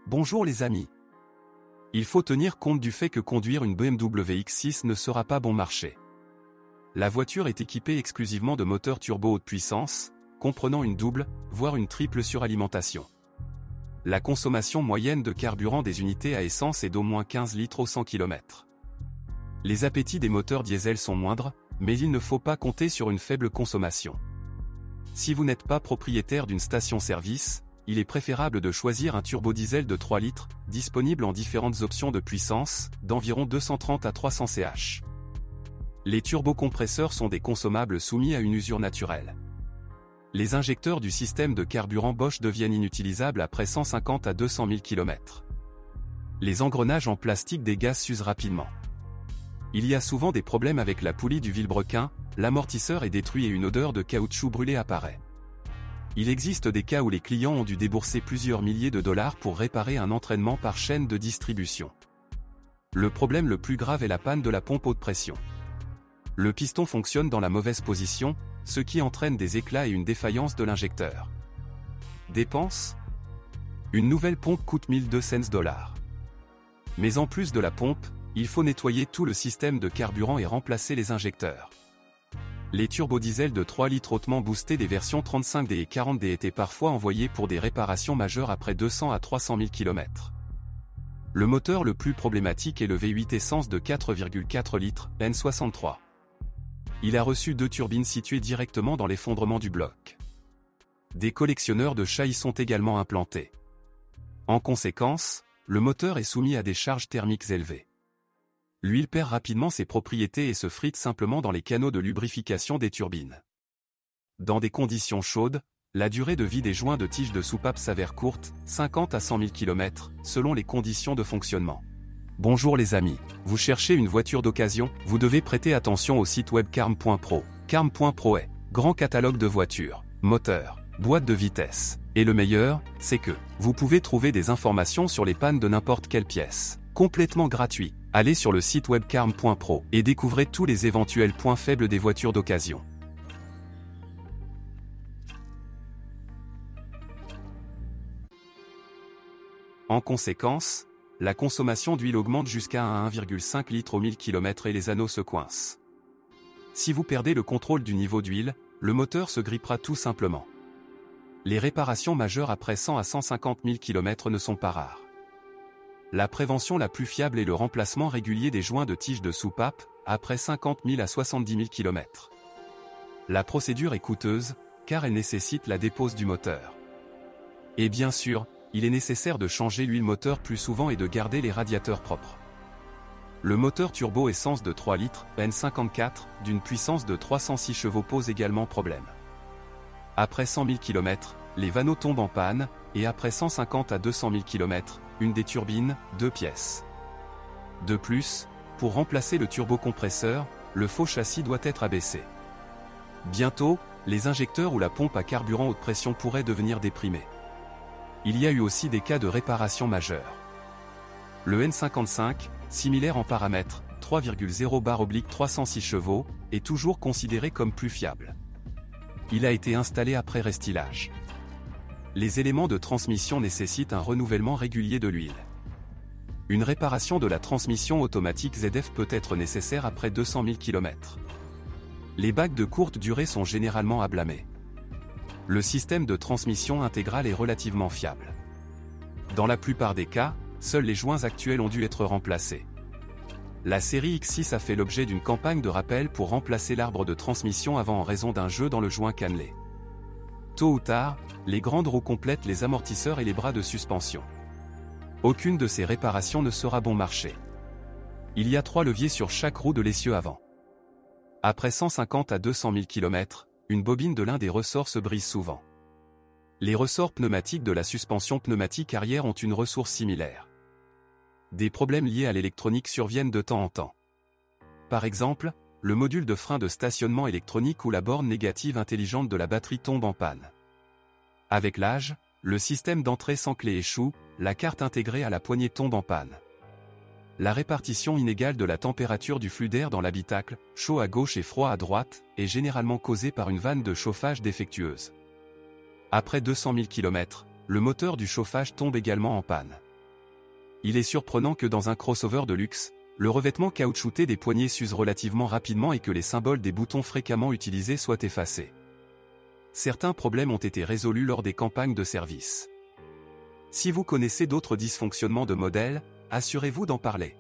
Bonjour les amis. Il faut tenir compte du fait que conduire une BMW X6 ne sera pas bon marché. La voiture est équipée exclusivement de moteurs turbo haute puissance, comprenant une double, voire une triple suralimentation. La consommation moyenne de carburant des unités à essence est d'au moins 15 litres au 100 km. Les appétits des moteurs diesel sont moindres, mais il ne faut pas compter sur une faible consommation. Si vous n'êtes pas propriétaire d'une station-service, il est préférable de choisir un turbo-diesel de 3 litres, disponible en différentes options de puissance, d'environ 230 à 300 ch. Les turbocompresseurs sont des consommables soumis à une usure naturelle. Les injecteurs du système de carburant Bosch deviennent inutilisables après 150 à 200 000 km. Les engrenages en plastique des gaz s'usent rapidement. Il y a souvent des problèmes avec la poulie du vilebrequin, l'amortisseur est détruit et une odeur de caoutchouc brûlé apparaît. Il existe des cas où les clients ont dû débourser plusieurs milliers de dollars pour réparer un entraînement par chaîne de distribution. Le problème le plus grave est la panne de la pompe haute pression. Le piston fonctionne dans la mauvaise position, ce qui entraîne des éclats et une défaillance de l'injecteur. Dépenses ? Une nouvelle pompe coûte 1200 $. Mais en plus de la pompe, il faut nettoyer tout le système de carburant et remplacer les injecteurs. Les turbodiesels de 3 litres hautement boostés des versions 35D et 40D étaient parfois envoyés pour des réparations majeures après 200 à 300 000 km. Le moteur le plus problématique est le V8 essence de 4,4 litres, N63. Il a reçu 2 turbines situées directement dans l'effondrement du bloc. Des collectionneurs de chat y sont également implantés. En conséquence, le moteur est soumis à des charges thermiques élevées. L'huile perd rapidement ses propriétés et se frite simplement dans les canaux de lubrification des turbines. Dans des conditions chaudes, la durée de vie des joints de tige de soupape s'avère courte, 50 à 100 000 km, selon les conditions de fonctionnement. Bonjour les amis, vous cherchez une voiture d'occasion, vous devez prêter attention au site web carm.pro. Carm.pro est grand catalogue de voitures, moteurs, boîtes de vitesse. Et le meilleur, c'est que vous pouvez trouver des informations sur les pannes de n'importe quelle pièce. Complètement gratuit. Allez sur le site web carm.pro et découvrez tous les éventuels points faibles des voitures d'occasion. En conséquence, la consommation d'huile augmente jusqu'à 1,5 litre au 1000 km et les anneaux se coincent. Si vous perdez le contrôle du niveau d'huile, le moteur se grippera tout simplement. Les réparations majeures après 100 à 150 000 km ne sont pas rares. La prévention la plus fiable est le remplacement régulier des joints de tige de soupape, après 50 000 à 70 000 km. La procédure est coûteuse, car elle nécessite la dépose du moteur. Et bien sûr, il est nécessaire de changer l'huile moteur plus souvent et de garder les radiateurs propres. Le moteur turbo essence de 3 litres, N54, d'une puissance de 306 chevaux pose également problème. Après 100 000 km, les vanneaux tombent en panne, et après 150 à 200 000 km, une des turbines, 2 pièces. De plus, pour remplacer le turbocompresseur, le faux châssis doit être abaissé. Bientôt, les injecteurs ou la pompe à carburant haute pression pourraient devenir déprimés. Il y a eu aussi des cas de réparation majeure. Le N55, similaire en paramètres, 3,0/306 chevaux, est toujours considéré comme plus fiable. Il a été installé après restylage. Les éléments de transmission nécessitent un renouvellement régulier de l'huile. Une réparation de la transmission automatique ZF peut être nécessaire après 200 000 km. Les bacs de courte durée sont généralement à blâmer. Le système de transmission intégrale est relativement fiable. Dans la plupart des cas, seuls les joints actuels ont dû être remplacés. La série X6 a fait l'objet d'une campagne de rappel pour remplacer l'arbre de transmission avant en raison d'un jeu dans le joint cannelé. Tôt ou tard, les grandes roues complètent les amortisseurs et les bras de suspension. Aucune de ces réparations ne sera bon marché. Il y a 3 leviers sur chaque roue de l'essieu avant. Après 150 à 200 000 km, une bobine de l'un des ressorts se brise souvent. Les ressorts pneumatiques de la suspension pneumatique arrière ont une ressource similaire. Des problèmes liés à l'électronique surviennent de temps en temps. Par exemple, le module de frein de stationnement électronique ou la borne négative intelligente de la batterie tombe en panne. Avec l'âge, le système d'entrée sans clé échoue, la carte intégrée à la poignée tombe en panne. La répartition inégale de la température du flux d'air dans l'habitacle, chaud à gauche et froid à droite, est généralement causée par une vanne de chauffage défectueuse. Après 200 000 km, le moteur du chauffage tombe également en panne. il est surprenant que dans un crossover de luxe, le revêtement caoutchouté des poignées s'use relativement rapidement et que les symboles des boutons fréquemment utilisés soient effacés. Certains problèmes ont été résolus lors des campagnes de service. Si vous connaissez d'autres dysfonctionnements de modèle, assurez-vous d'en parler.